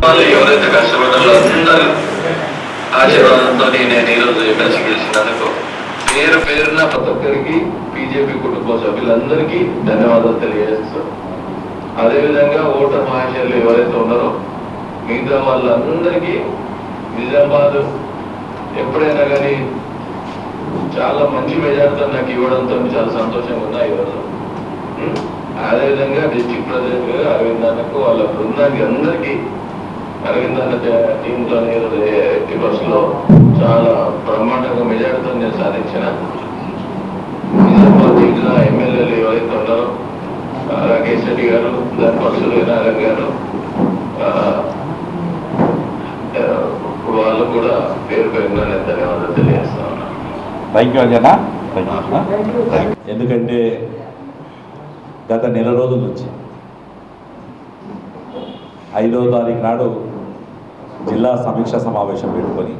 వాళ్ళు ఎవరైతే కష్టపడ్డారో అందరూ ఆశీర్వాదంతో నేను ఈరోజు ఎమ్మెల్సీ గెలిచినందుకు పేరు పేరున ప్రతి ఒక్కరికి బీజేపీ కుటుంబ సభ్యులందరికీ ధన్యవాదాలు తెలియజేస్తూ, అదేవిధంగా ఓటర్ మహాశయులు ఎవరైతే ఉన్నారో మిగతా వాళ్ళందరికీ నిజామాబాద్ ఎప్పుడైనా కానీ చాలా మంచి మెజార్టీతో నాకు ఇవ్వడంతో చాలా సంతోషంగా ఉన్నా ఈరోజు. అదేవిధంగా డిస్ట్రిక్ట్ ప్రెసిడెంట్ గారు అరవింద్ అన్నకు వాళ్ళ బృందానికి అందరికీ అరవింద్ అన్న టీంతో ఎట్టి బస్సులో చాలా బ్రహ్మాండంగా మెజార్టీతో నేను సాధించిన. నిజామాబాద్ జిల్లా ఎమ్మెల్యేలు ఎవరైతే ఉన్నారో రాకేష్ రెడ్డి గారు, దాని పక్షులు నారాయణ గారు, వాళ్ళు కూడా పేరు పేరుగా నేను ధన్యవాదాలు తెలియజేస్తా ఉన్నాను. Thank you Anjana. ఎందుకంటే గత నెల రోజుల నుంచి 5వ తారీఖు నాడు జిల్లా సమీక్ష సమావేశం పెట్టుకొని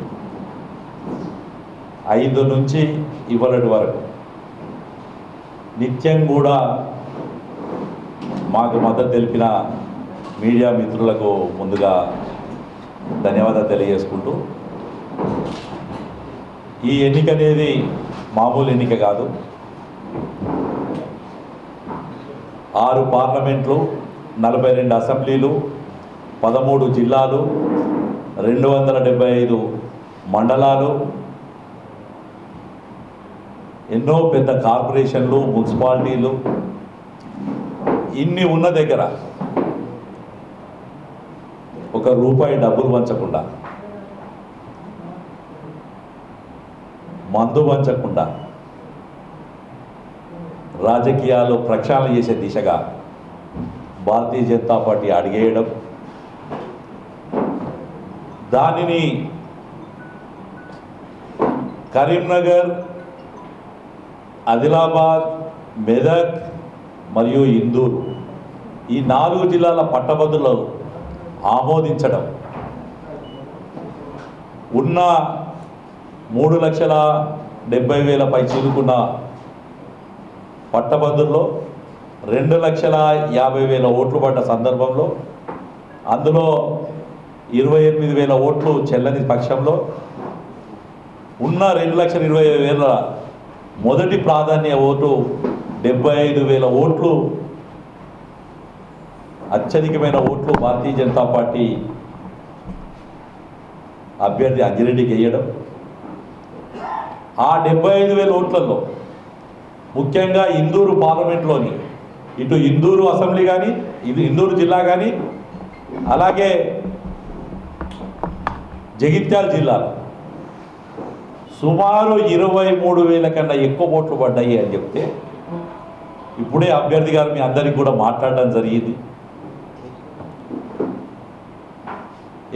5 నుంచి ఇవాళటి వరకు నిత్యం కూడా మాకు మద్దతు తెలిపిన మీడియా మిత్రులకు ముందుగా ధన్యవాదాలు తెలియజేసుకుంటూ, ఈ ఎన్నిక అనేది మామూలు ఎన్నిక కాదు. 6 పార్లమెంట్లు, 42 అసెంబ్లీలు, 13 జిల్లాలు, 275 మండలాలు, ఎన్నో పెద్ద కార్పొరేషన్లు, మున్సిపాలిటీలు, ఇన్ని ఉన్న దగ్గర ఒక రూపాయి డబ్బులు వంచకుండా, మందు వంచకుండా రాజకీయాలు ప్రక్షాళన చేసే దిశగా భారతీయ జనతా పార్టీ అడిగేయడం, దానిని కరీంనగర్, ఆదిలాబాద్, మెదక్ మరియు ఇందూరు ఈ 4 జిల్లాల పట్టభద్రులు ఆమోదించడం, ఉన్న 3,70,000 పై చిలుకున్న పట్టభద్రుల్లో 2,50,000 ఓట్లు పడ్డ సందర్భంలో అందులో 28,000 ఓట్లు చెల్లని పక్షంలో ఉన్న 2,20,000 మొదటి ప్రాధాన్య ఓటు 75,000 ఓట్లు, అత్యధికమైన ఓట్లు భారతీయ జనతా పార్టీ అభ్యర్థి అంజిరెడ్డికి వేయడం. ఆ 75,000 ఓట్లలో ముఖ్యంగా ఇందూరు పార్లమెంట్లోని ఇటు ఇందూరు అసెంబ్లీ కానీ, ఇది ఇందూరు జిల్లా కానీ, అలాగే జగిత్యాల జిల్లాలో సుమారు 23,000 కన్నా ఎక్కువ ఓట్లు పడ్డాయి అని చెప్తే, ఇప్పుడే అభ్యర్థి గారు మీ అందరికీ కూడా మాట్లాడడం జరిగింది.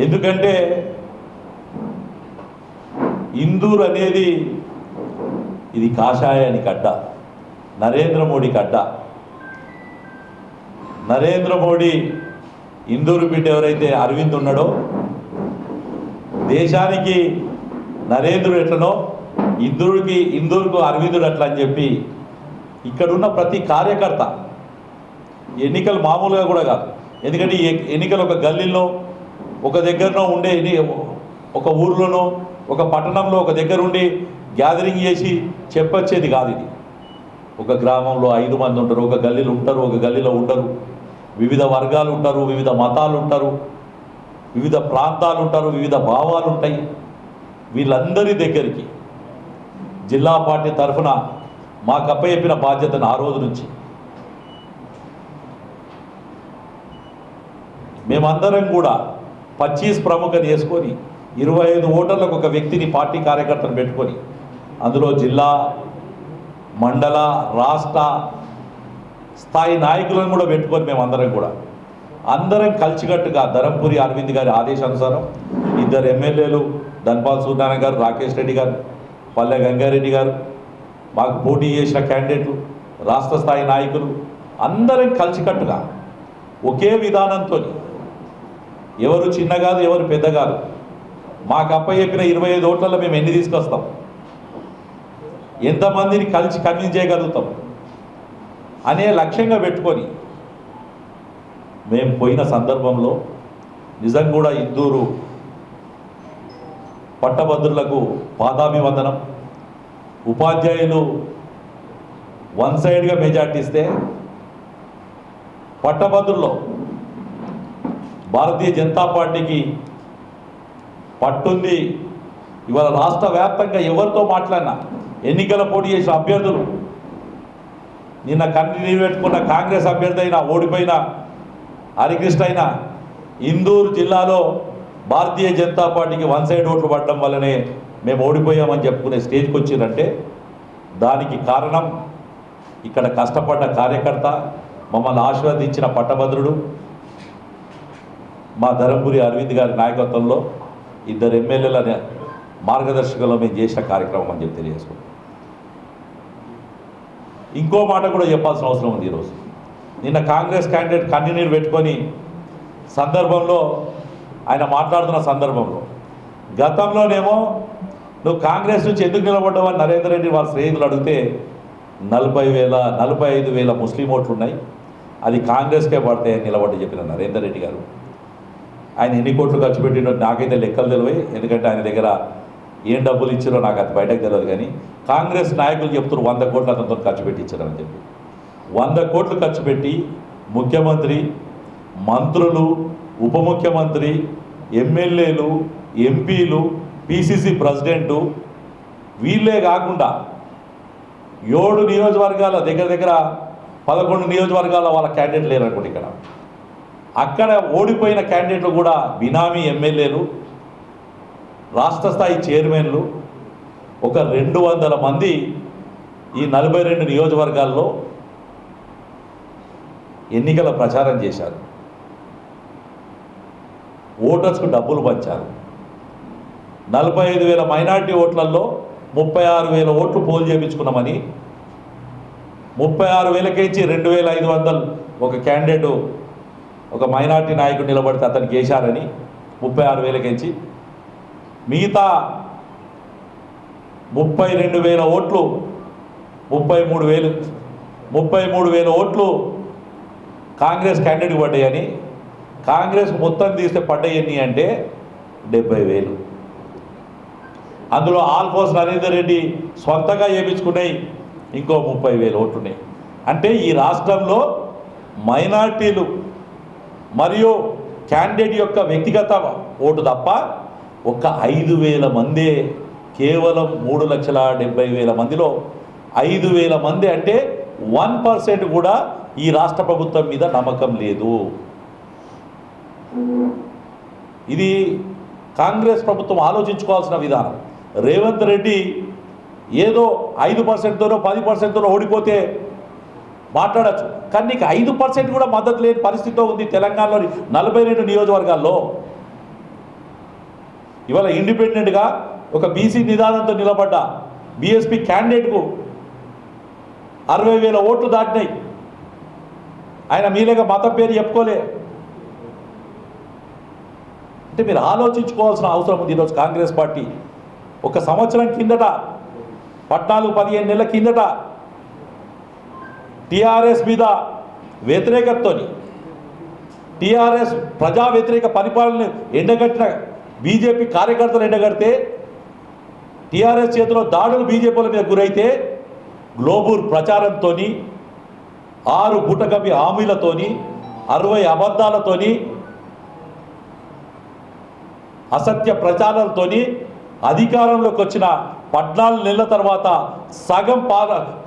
ఎందుకంటే ఇందూరు అనేది ఇది కాషాయానికి అడ్డ, నరేంద్ర మోడీకి అడ్డ. నరేంద్ర మోడీ ఇందూరు బిడ్డ ఎవరైతే అరవింద్ ఉన్నాడో, దేశానికి నరేంద్రుడు ఎట్లనో ఇందూరుకు అరవిందుడు అట్లా అని చెప్పి ఇక్కడున్న ప్రతి కార్యకర్త, ఎన్నికలు మామూలుగా కూడా కాదు, ఎందుకంటే ఈ ఎన్నికలు ఒక గల్లీలో, ఒక దగ్గరలో ఉండే, ఒక ఊర్లోనో ఒక పట్టణంలో ఒక దగ్గర ఉండి గ్యాదరింగ్ చేసి చెప్పొచ్చేది కాదు. ఇది ఒక గ్రామంలో 5 మంది ఉంటారు, ఒక గల్లీలో ఉంటారు, ఒక గల్లీలో ఉండరు, వివిధ వర్గాలు ఉంటారు, వివిధ మతాలు ఉంటారు, వివిధ ప్రాంతాలు ఉంటారు, వివిధ భావాలు ఉంటాయి. వీళ్ళందరి దగ్గరికి జిల్లా పార్టీ తరఫున మాకు అప్పచెప్పిన బాధ్యతను ఆ రోజు నుంచి మేమందరం కూడా 25 ప్రముఖత చేసుకొని 25 ఓటర్లకు ఒక వ్యక్తిని, పార్టీ కార్యకర్తను పెట్టుకొని, అందులో జిల్లా, మండల, రాష్ట్ర స్థాయి నాయకులను కూడా పెట్టుకొని మేమందరం కూడా అందరం కలిసికట్టుగా ధరంపురి అరవింద్ గారి ఆదేశానుసారం 2 ఎమ్మెల్యేలు ధన్పాల్ సూర్యనారాయణ గారు, రాకేష్ రెడ్డి గారు, పల్లె గంగారెడ్డి గారు, మాకు పోటీ చేసిన క్యాండిడేట్లు, రాష్ట్ర స్థాయి నాయకులు అందరం కలిసికట్టుగా ఒకే విధానంతో, ఎవరు చిన్న కాదు, ఎవరు పెద్ద కాదు, మాకు అప్పచెప్పిన 25 ఓట్లలో మేము ఎన్ని తీసుకొస్తాం, ఎంతమందిని కలిసి కన్విన్స్ చేయగలుగుతాం అనే లక్ష్యంగా పెట్టుకొని మేము పోయిన సందర్భంలో నిజంగా కూడా ఇందూరు పట్టభద్రులకు పాదాభివందనం. ఉపాధ్యాయులు వన్ సైడ్గా మెజార్టీ ఇస్తే పట్టభద్రుల్లో భారతీయ జనతా పార్టీకి పట్టుంది. ఇవాళ రాష్ట్ర వ్యాప్తంగా ఎవరితో మాట్లాడినా ఎన్నికల పోటీ చేసిన అభ్యర్థులు, నిన్న కన్నీరు పెట్టుకున్న కాంగ్రెస్ అభ్యర్థి అయినా ఓడిపోయిన హరికృష్ణ అయినా ఇందూరు జిల్లాలో భారతీయ జనతా పార్టీకి వన్ సైడ్ ఓట్లు పడడం వల్లనే మేము ఓడిపోయామని చెప్పుకునే స్టేజ్కి వచ్చిందంటే దానికి కారణం ఇక్కడ కష్టపడ్డ కార్యకర్త, మమ్మల్ని ఆశీర్వదించిన పట్టభద్రుడు మా ధర్మపురి అరవింద్ గారి నాయకత్వంలో 2 ఎమ్మెల్యేల మార్గదర్శకంలో మేము చేసిన కార్యక్రమం అని చెప్పి తెలియజేసుకుంటాం. ఇంకో మాట కూడా చెప్పాల్సిన అవసరం ఉంది. ఈరోజు నిన్న కాంగ్రెస్ క్యాండిడేట్ కన్నీరు పెట్టుకొని సందర్భంలో ఆయన మాట్లాడుతున్న సందర్భంలో గతంలోనేమో నువ్వు కాంగ్రెస్ నుంచి ఎందుకు నిలబడ్డావని నరేందర్ రెడ్డి వాళ్ళ స్నేహితులు అడిగితే 45,000 ముస్లిం ఓట్లు ఉన్నాయి, అది కాంగ్రెస్కే పడతాయని నిలబడి చెప్పిన నరేందర్ రెడ్డి గారు. ఆయన ఎన్ని కోట్లు ఖర్చు పెట్టినో నాకైతే లెక్కలు తెలియవు, ఎందుకంటే ఆయన దగ్గర ఏం డబ్బులు ఇచ్చారో నాకు అది బయటకు తెలియదు. కానీ కాంగ్రెస్ నాయకులు చెప్తున్నారు 100 కోట్లు అతనితో ఖర్చు పెట్టి ఇచ్చారని చెప్పి. 100 కోట్లు ఖర్చు పెట్టి ముఖ్యమంత్రి, మంత్రులు, ఉప ముఖ్యమంత్రి, ఎమ్మెల్యేలు, ఎంపీలు, పిసిసి ప్రెసిడెంటు వీళ్ళే కాకుండా 7 నియోజకవర్గాల దగ్గర 11 నియోజకవర్గాల వాళ్ళ క్యాండిడేట్లు లేరనుకోండి. ఇక్కడ అక్కడ ఓడిపోయిన క్యాండిడేట్లు కూడా బినామీ ఎమ్మెల్యేలు, రాష్ట్ర స్థాయి చైర్మన్లు, ఒక 200 మంది ఈ 42 నియోజకవర్గాల్లో ఎన్నికల ప్రచారం చేశారు. ఓటర్స్కు డబ్బులు పంచారు. 45,000 మైనార్టీ ఓట్లలో 36,000 ఓట్లు పోల్ చేయించుకున్నామని 36,000కి 2,500 ఒక క్యాండిడేట్, ఒక మైనార్టీ నాయకుడు నిలబడితే అతనికి వేశారని 36,000కి మిగతా 32,000 ఓట్లు 33,000 ఓట్లు కాంగ్రెస్ క్యాండిడేట్కి పడ్డాయని, కాంగ్రెస్ మొత్తం తీస్తే పడ్డాయని అంటే 70,000. అందులో ఆల్ఫోస్ నరేందర్ రెడ్డి సొంతగా చేయించుకున్నాయి ఇంకో 30,000 ఓట్లున్నాయి. అంటే ఈ రాష్ట్రంలో మైనార్టీలు మరియు క్యాండిడేట్ యొక్క వ్యక్తిగత ఓటు తప్ప ఒక 5,000 మందే, కేవలం 3,70,000 మందిలో 5,000 మంది అంటే 1% కూడా ఈ రాష్ట్ర ప్రభుత్వం మీద నమ్మకం లేదు. ఇది కాంగ్రెస్ ప్రభుత్వం ఆలోచించుకోవాల్సిన విధానం. రేవంత్ రెడ్డి ఏదో 5%తోనో 10%తోనో ఓడిపోతే మాట్లాడచ్చు, కానీ నీకు 5% కూడా మద్దతు లేని పరిస్థితిలో ఉంది తెలంగాణలోని 42 నియోజకవర్గాల్లో. ఇవాళ ఇండిపెండెంట్గా ఒక బీసీ నిదానంతో నిలబడ్డ బీఎస్పీ క్యాండిడేట్కు 60,000 ఓట్లు దాటినాయి. ఆయన మీలేగా మతం పేరు చెప్పుకోలే. అంటే మీరు ఆలోచించుకోవాల్సిన అవసరం ఉంది. ఈరోజు కాంగ్రెస్ పార్టీ ఒక సంవత్సరం కిందట 14-15 నెలల కిందట టీఆర్ఎస్ మీద వ్యతిరేకతతో, టీఆర్ఎస్ ప్రజా వ్యతిరేక పరిపాలన ఎండగట్టిన బీజేపీ కార్యకర్తలు ఎండగడితే, టీఆర్ఎస్ చేతిలో దాడులు బీజేపీల మీద గురైతే గ్లోబల్ ప్రచారంతో, 6 గుటకమి హామీలతోని, 60 అబద్ధాలతోని, అసత్య ప్రచారాలతోని అధికారంలోకి వచ్చిన 14 నెలల తర్వాత సగం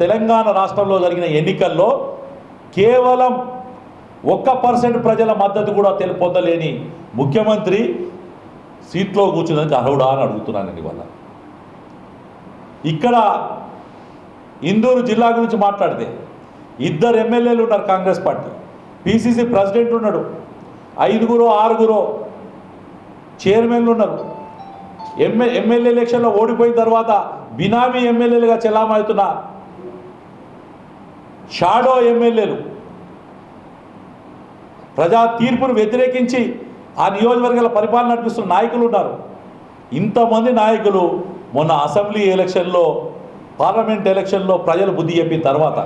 తెలంగాణ రాష్ట్రంలో జరిగిన ఎన్నికల్లో కేవలం 1% ప్రజల మద్దతు కూడా పొందలేని ముఖ్యమంత్రి సీట్లో కూర్చున్నది అర్హుడా అని అడుగుతున్నానండి. ఇవాళ ఇక్కడ ఇందూరు జిల్లా గురించి మాట్లాడితే 2 ఎమ్మెల్యేలు ఉన్నారు కాంగ్రెస్ పార్టీ, పిసిసి ప్రెసిడెంట్ ఉన్నాడు, 5-6 చైర్మన్లు ఉన్నారు. ఎమ్మెల్యే ఎలక్షన్లో ఓడిపోయిన తర్వాత బినామీ ఎమ్మెల్యేలుగా చెల్లామవుతున్న షాడో ఎమ్మెల్యేలు, ప్రజా తీర్పును వ్యతిరేకించి ఆ నియోజకవర్గాల పరిపాలన నడిపిస్తున్న నాయకులు ఉన్నారు. ఇంతమంది నాయకులు మొన్న అసెంబ్లీ ఎలక్షన్లో, పార్లమెంట్ ఎలక్షన్లో ప్రజలు బుద్ధి చెప్పిన తర్వాత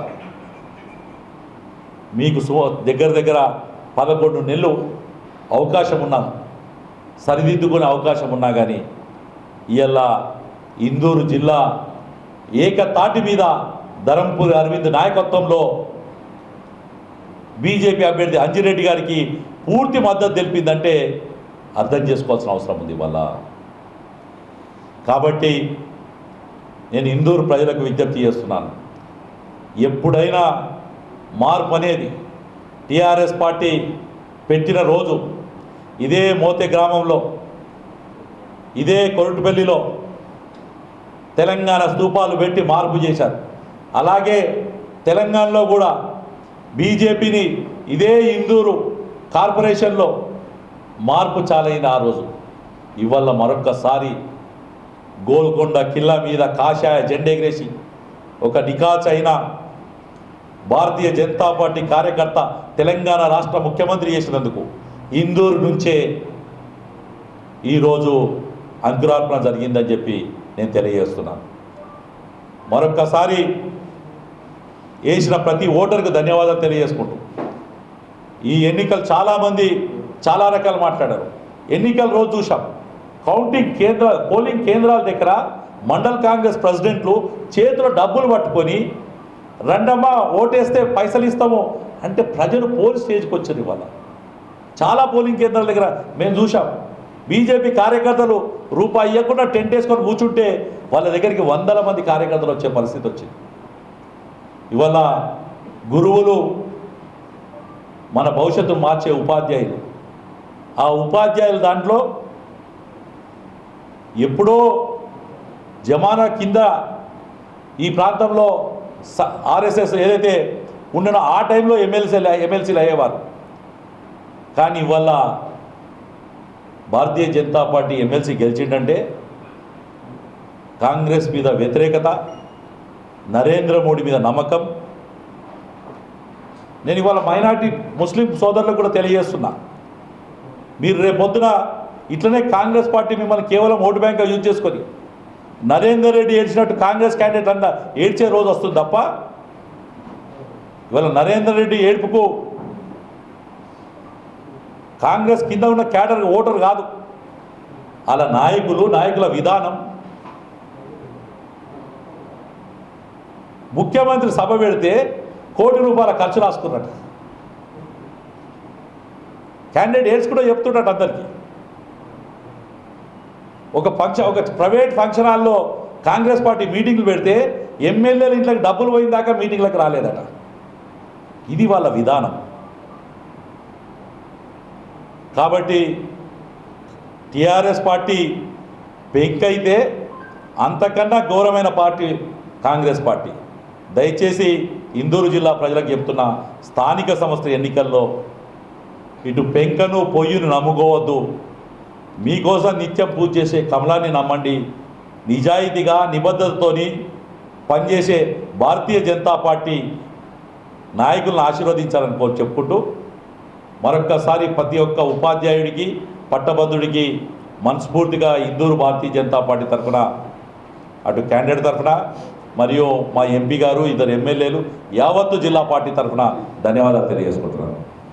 మీకు దగ్గర 11 నెలలు అవకాశం ఉన్న సరిదిద్దుకునే అవకాశం ఉన్నా కానీ ఇవాళ ఇందూరు జిల్లా ఏకతాటి మీద ధరంపూరి అరవింద్ నాయకత్వంలో బీజేపీ అభ్యర్థి అంజిరెడ్డి గారికి పూర్తి మద్దతు తెలిపిందంటే అర్థం చేసుకోవాల్సిన అవసరం ఉంది ఇవాళ. కాబట్టి నేను ఇందూరు ప్రజలకు విజ్ఞప్తి చేస్తున్నాను, ఎప్పుడైనా మార్పు అనేది టీఆర్ఎస్ పార్టీ పెట్టిన రోజు ఇదే మోతే గ్రామంలో, ఇదే కొరటుపల్లిలో తెలంగాణ స్తూపాలు పెట్టి మార్పు చేశారు. అలాగే తెలంగాణలో కూడా బీజేపీని ఇదే ఇందూరు కార్పొరేషన్లో మార్పు చాలైంది ఆ రోజు. ఇవాళ మరొక్కసారి గోల్కొండ కిల్లా మీద కాషాయ జెండెగరేసి ఒక నికాచ్ అయిన భారతీయ జనతా పార్టీ కార్యకర్త తెలంగాణ రాష్ట్ర ముఖ్యమంత్రి చేసినందుకు ఇందూరు నుంచే ఈరోజు అంకురార్పణ జరిగిందని చెప్పి నేను తెలియజేస్తున్నాను. మరొక్కసారి వేసిన ప్రతి ఓటర్కు ధన్యవాదాలు తెలియజేసుకుంటూ, ఈ ఎన్నికలు చాలామంది చాలా రకాలు మాట్లాడారు. ఎన్నికల రోజు చూసాం, పోలింగ్ కేంద్రాల దగ్గర మండల్ కాంగ్రెస్ ప్రెసిడెంట్లు చేతిలో డబ్బులు పట్టుకొని రండమ్మా ఓటేస్తే పైసలు ఇస్తాము అంటే ప్రజలు పోలీస్ స్టేజ్కి వచ్చారు. ఇవాళ చాలా పోలింగ్ కేంద్రాల దగ్గర మేము చూసాం, బీజేపీ కార్యకర్తలు రూపాయి ఇవ్వకుండా టెంట్ వేసుకొని కూర్చుంటే వాళ్ళ దగ్గరికి 100 మంది కార్యకర్తలు వచ్చే పరిస్థితి వచ్చింది. ఇవాళ గురువులు మన భవిష్యత్తును మార్చే ఉపాధ్యాయులు, ఆ ఉపాధ్యాయుల దాంట్లో ఎప్పుడో జమానా కింద ఈ ప్రాంతంలో ఆర్ఎస్ఎస్ ఏదైతే ఉండనో ఆ టైంలో ఎమ్మెల్సీలు అయ్యేవారు. కానీ ఇవాళ భారతీయ జనతా పార్టీ ఎమ్మెల్సీ గెలిచిందంటే కాంగ్రెస్ మీద వ్యతిరేకత, నరేంద్ర మోడీ మీద నమ్మకం. నేను ఇవాళ మైనార్టీ ముస్లిం సోదరులకు కూడా తెలియజేస్తున్నా, మీరు రేపొద్దున ఇట్లనే కాంగ్రెస్ పార్టీ మిమ్మల్ని కేవలం ఓటు బ్యాంక్గా యూజ్ చేసుకొని నరేందర్ రెడ్డి ఏడ్చినట్టు కాంగ్రెస్ క్యాండిడేట్ అంతా ఏడ్చే రోజు వస్తుంది తప్ప ఇవాళ నరేందర్ రెడ్డి ఏడుపుకు కాంగ్రెస్ కింద ఉన్న క్యాడర్ ఓటర్ కాదు, అలా నాయకుల విధానం. ముఖ్యమంత్రి సభ పెడితే ₹1 కోటి ఖర్చు రాసుకున్నట్టు క్యాండిడేట్స్ కూడా చెప్తున్నట్టు అందరికీ. ఒక ప్రైవేట్ ఫంక్షన్ హాల్లో కాంగ్రెస్ పార్టీ మీటింగ్లు పెడితే ఎమ్మెల్యేలు ఇంట్లోకి డబ్బులు పోయిన దాకా మీటింగ్లకు రాలేదట. ఇది వాళ్ళ విధానం. కాబట్టి టీఆర్ఎస్ పార్టీ పెంకైతే అంతకన్నా ఘోరమైన పార్టీ కాంగ్రెస్ పార్టీ. దయచేసి ఇందూరు జిల్లా ప్రజలకు చెప్తున్న, స్థానిక సంస్థల ఎన్నికల్లో ఇటు పెంకను పొయ్యిను నమ్ముకోవద్దు. మీకోసం నిత్యం పూజ చేసే కమలాన్ని నమ్మండి. నిజాయితీగా నిబద్ధతతోని పనిచేసే భారతీయ జనతా పార్టీ నాయకులను ఆశీర్వదించాలని చెప్పుకుంటూ, మరొక్కసారి ప్రతి ఒక్క ఉపాధ్యాయుడికి పట్టభద్రుడికి మనస్ఫూర్తిగా ఇందూరు భారతీయ జనతా పార్టీ తరఫున, అటు క్యాండిడేట్ తరఫున మరియు మా ఎంపీ గారు, ఇద్దరు ఎమ్మెల్యేలు, యావత్తు జిల్లా పార్టీ తరఫున ధన్యవాదాలు తెలియజేసుకుంటున్నాను.